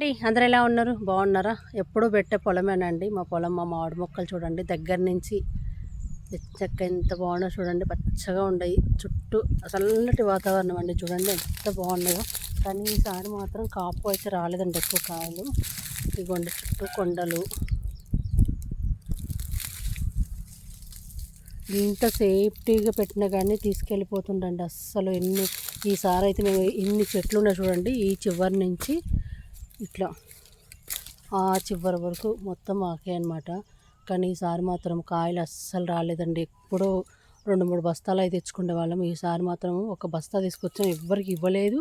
అండి అందరూ ఎలా ఉన్నారు? బాగున్నారా? ఎప్పుడూ పెట్టే పొలమేనండి మా పొలం. మా మామిడి మొక్కలు చూడండి దగ్గర నుంచి చెక్క ఎంత బాగుందో చూడండి. పచ్చగా ఉండయి చుట్టూ చల్లటి వాతావరణం అండి. చూడండి ఎంత బాగున్నాయో. కానీ ఈసారి మాత్రం కాపు అయితే రాలేదండి ఎక్కువ కాయలు. ఇదిగోండి చుట్టూ కొండలు. ఇంత సేఫ్టీగా పెట్టినా కానీ తీసుకెళ్ళిపోతుండండి అస్సలు. ఈసారి అయితే మేము ఇన్ని చెట్లు ఉన్నాయి చూడండి. ఈ చివరి నుంచి ఇట్లా ఆ చివరి వరకు మొత్తం మాకే అనమాట. కానీ ఈసారి మాత్రం కాయలు అస్సలు రాలేదండి. ఎప్పుడో 2-3 బస్తాలు అయితే తెచ్చుకునే వాళ్ళం. ఈసారి మాత్రం ఒక బస్తా తీసుకొచ్చాం, ఎవ్వరికి ఇవ్వలేదు.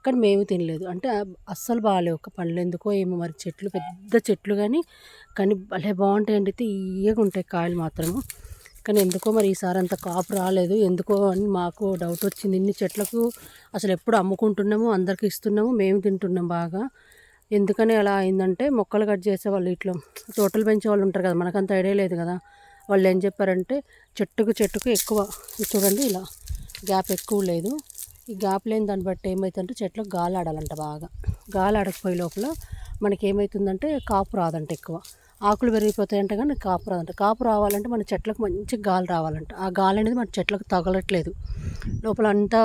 కానీ మేము తినలేదు. అంటే అస్సలు బాగాలేవు ఒక పళ్ళు, ఎందుకో ఏమో మరి. చెట్లు పెద్ద చెట్లు కానీ భలే బాగుంటాయండి. తీయగా ఉంటాయి కాయలు మాత్రము. కానీ ఎందుకో మరి ఈసారి అంత కాపు రాలేదు. ఎందుకో అని మాకు డౌట్ వచ్చింది. ఇన్ని చెట్లకు అసలు ఎప్పుడు అమ్ముకుంటున్నాము, అందరికి ఇస్తున్నాము, మేము తింటున్నాం బాగా. ఎందుకని అలా అయిందంటే మొక్కలు కట్ చేసేవాళ్ళు, ఇట్లా తోటలు పెంచే వాళ్ళు ఉంటారు కదా, మనకంత ఐడియా లేదు కదా. వాళ్ళు ఏం చెప్పారంటే చెట్టుకు ఎక్కువ చూడండి ఇలా గ్యాప్ ఎక్కువ లేదు. ఈ గ్యాప్ లేని దాన్ని బట్టి ఏమవుతుందంటే చెట్లకు గాలి ఆడాలంట బాగా. గాలి ఆడకపోయే లోపల మనకి ఏమవుతుందంటే కాపు రాదంట ఎక్కువ. ఆకులు పెరిగిపోతాయంట కానీ కాపు రాదంట. కాపు రావాలంటే మన చెట్లకు మంచి గాలి రావాలంట. ఆ గాలి అనేది మన చెట్లకు తగలట్లేదు, లోపల అంతా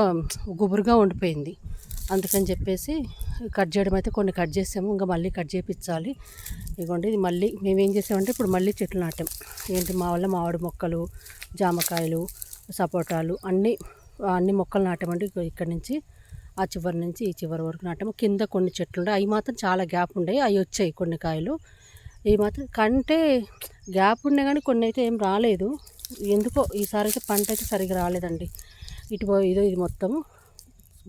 గుబురుగా ఉండిపోయింది. అందుకని చెప్పేసి కట్ చేయడం అయితే కొన్ని కట్ చేసాము, ఇంకా మళ్ళీ కట్ చేయించాలి. ఇదిగోండి ఇది మళ్ళీ మేమేం చేసామంటే ఇప్పుడు మళ్ళీ చెట్లు నాటాం. ఏంటి మా వల్ల మామిడి మొక్కలు, జామకాయలు, సపోటాలు అన్ని మొక్కలు నాటామండి. ఇక్కడ నుంచి ఆ చివరి నుంచి ఈ చివరి వరకు నాటాము. కింద కొన్ని చెట్లు ఉండే, అవి మాత్రం చాలా గ్యాప్ ఉండే, అవి వచ్చాయి కొన్ని కాయలు. ఇవి మాత్రం కంటే గ్యాప్ ఉండే కానీ కొన్ని అయితే ఏం రాలేదు. ఎందుకో ఈసారి అయితే పంట అయితే సరిగ్గా రాలేదండి. ఇది మొత్తము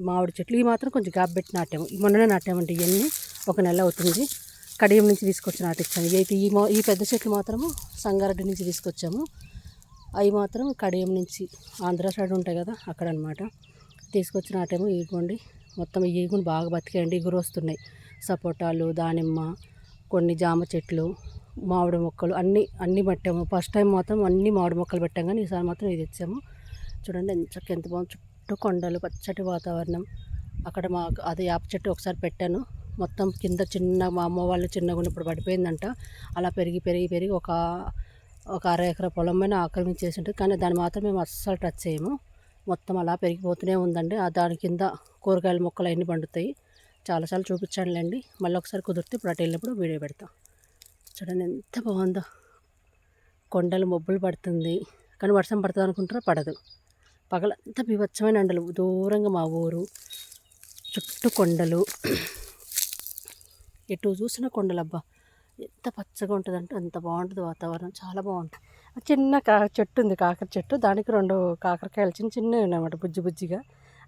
మామిడి చెట్లు. ఇవి మాత్రం కొంచెం గ్యాప్ పెట్టి నాటాము. మొన్ననే నాటామండి. ఇవన్నీ 1 నెల అవుతుంది. కడియం నుంచి తీసుకొచ్చి నాటించాము. అయితే ఈ పెద్ద చెట్లు మాత్రము సంగారెడ్డి నుంచి తీసుకొచ్చాము. అవి మాత్రం కడియం నుంచి ఆంధ్ర సైడ్ ఉంటాయి కదా అక్కడ అనమాట తీసుకొచ్చి నాటాము. ఇదిగోండి మొత్తం ఈ ఈగును బాగా బతికాయండి, ఇగురు వస్తున్నాయి. సపోటాలు, దానిమ్మ, కొన్ని జామ చెట్లు, మామిడి మొక్కలు అన్నీ పెట్టాము. ఫస్ట్ టైం మాత్రం అన్ని మామిడి మొక్కలు పెట్టాం, కానీ ఈసారి మాత్రం ఇది తెచ్చాము. చూడండి ఎంత బాగుంది. చుట్టూ కొండలు, పచ్చటి వాతావరణం. అక్కడ అది యాప చెట్టు ఒకసారి పెట్టాను. మొత్తం కింద మా అమ్మ వాళ్ళు చిన్నగా ఉన్నప్పుడు పడిపోయిందంట. అలా పెరిగి ఒక అర ఎకరా పొలం పైన ఆక్రమించేసి ఉంటుంది. కానీ దాన్ని మాత్రం మేము అస్సలు టచ్ చేయము. మొత్తం అలా పెరిగిపోతూనే ఉందండి. దాని కింద కూరగాయల మొక్కలు అన్నీ పండుతాయి. చాలాసార్లు చూపించానులేండి. మళ్ళీ ఒకసారి కుదిరితే ఇప్పుడు అటు వెళ్ళినప్పుడు వీడియో పెడతాం. చూడండి ఎంత బాగుందో. కొండలు మబ్బులు పడుతుంది, కానీ వర్షం పడుతుంది అనుకుంటారా, పడదు. పగలంతా బీభత్సమైన ఎండలు. దూరంగా మా ఊరు, చుట్టూ కొండలు, ఎటు చూసిన కొండలు. అబ్బా ఎంత పచ్చగా ఉంటుందంటే అంత బాగుంటుంది వాతావరణం, చాలా బాగుంటుంది. చిన్న చెట్టు ఉంది, కాకర చెట్టు. దానికి 2 కాకరకాయలు చిన్నవి ఉన్నాయన్నమాట, బుజ్జిగా.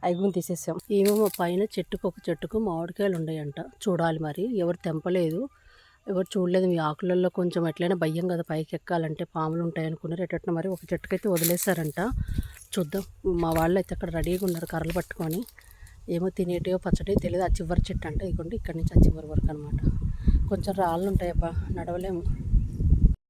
అవి తీసేసాం. ఏమేమో పైన చెట్టుకు మామిడికాయలు ఉన్నాయంట. చూడాలి మరి, ఎవరు తెంపలేదు, ఎవరు చూడలేదు. మీ ఆకులలో కొంచెం ఎట్లయినా భయం కదా పైకి ఎక్కాలంటే, పాములు ఉంటాయి అనుకున్నారు. ఎట్లా మరి ఒక చెట్టుకైతే వదిలేశారంట. చూద్దాం. మా వాళ్ళు అయితే అక్కడ రెడీగా ఉన్నారు కర్రలు పట్టుకొని. ఏమో తినేటివో పచ్చడి తెలియదు. ఆ చివరి చెట్టు అంటే ఇదిగోండి, ఇక్కడి నుంచి ఆ చివరి వరకు అనమాట. కొంచెం రాళ్ళు ఉంటాయి అబ్బా, నడవలేము.